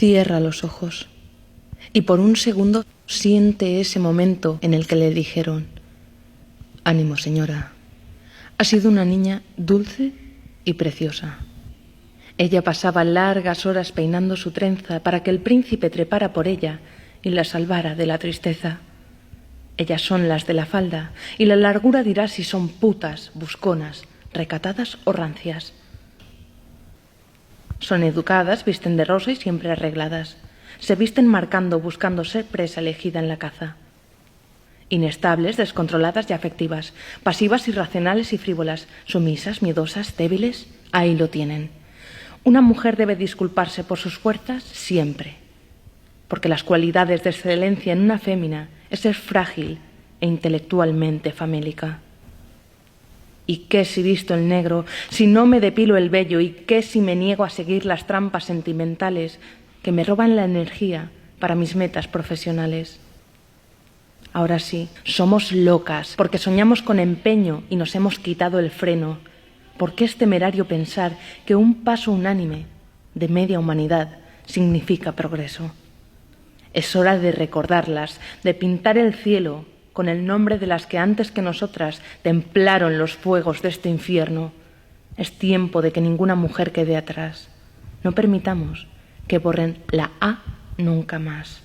Cierra los ojos y por un segundo siente ese momento en el que le dijeron: ánimo, señora, ha sido una niña dulce y preciosa. Ella pasaba largas horas peinando su trenza para que el príncipe trepara por ella y la salvara de la tristeza. Ellas son las de la falda, y la largura dirá si son putas, busconas, recatadas o rancias. Son educadas, visten de rosa y siempre arregladas. Se visten marcando, buscando ser presa elegida en la caza. Inestables, descontroladas y afectivas, pasivas, irracionales y frívolas, sumisas, miedosas, débiles, ahí lo tienen. Una mujer debe disculparse por sus fuerzas siempre, porque las cualidades de excelencia en una fémina es ser frágil e intelectualmente famélica. ¿Y qué si visto el negro, si no me depilo el vello? ¿Y qué si me niego a seguir las trampas sentimentales que me roban la energía para mis metas profesionales? Ahora sí, somos locas porque soñamos con empeño y nos hemos quitado el freno. Porque es temerario pensar que un paso unánime de media humanidad significa progreso. Es hora de recordarlas, de pintar el cielo con el nombre de las que antes que nosotras templaron los fuegos de este infierno. Es tiempo de que ninguna mujer quede atrás. No permitamos que borren la A nunca más.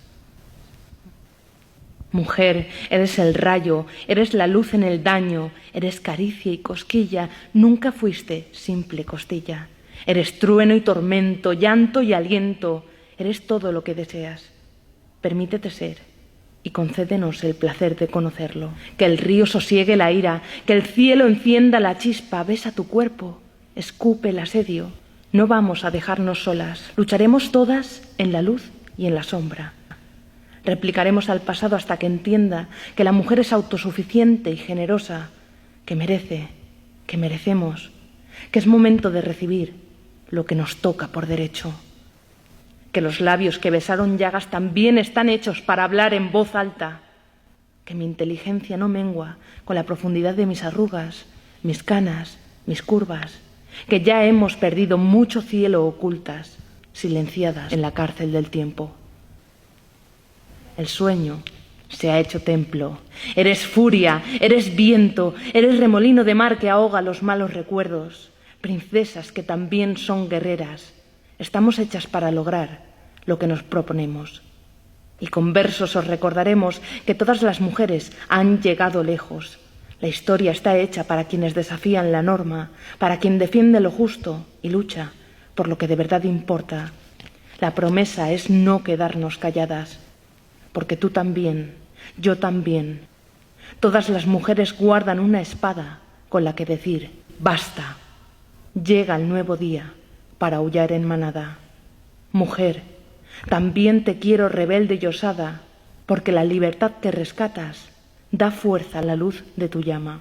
Mujer, eres el rayo, eres la luz en el daño, eres caricia y cosquilla, nunca fuiste simple costilla. Eres trueno y tormento, llanto y aliento, eres todo lo que deseas. Permítete ser y concédenos el placer de conocerlo. Que el río sosiegue la ira, que el cielo encienda la chispa, besa tu cuerpo, escupe el asedio. No vamos a dejarnos solas, lucharemos todas en la luz y en la sombra. Replicaremos al pasado hasta que entienda que la mujer es autosuficiente y generosa, que merece, que merecemos, que es momento de recibir lo que nos toca por derecho. Que los labios que besaron llagas también están hechos para hablar en voz alta. Que mi inteligencia no mengua con la profundidad de mis arrugas, mis canas, mis curvas. Que ya hemos perdido mucho cielo ocultas, silenciadas en la cárcel del tiempo. El sueño se ha hecho templo. Eres furia, eres viento, eres remolino de mar que ahoga los malos recuerdos. Princesas que también son guerreras. Estamos hechas para lograr lo que nos proponemos. Y con versos os recordaremos que todas las mujeres han llegado lejos. La historia está hecha para quienes desafían la norma, para quien defiende lo justo y lucha por lo que de verdad importa. La promesa es no quedarnos calladas, porque tú también, yo también. Todas las mujeres guardan una espada con la que decir: basta. Llega el nuevo día para aullar en manada. Mujer, también te quiero rebelde y osada, porque la libertad que rescatas da fuerza a la luz de tu llama.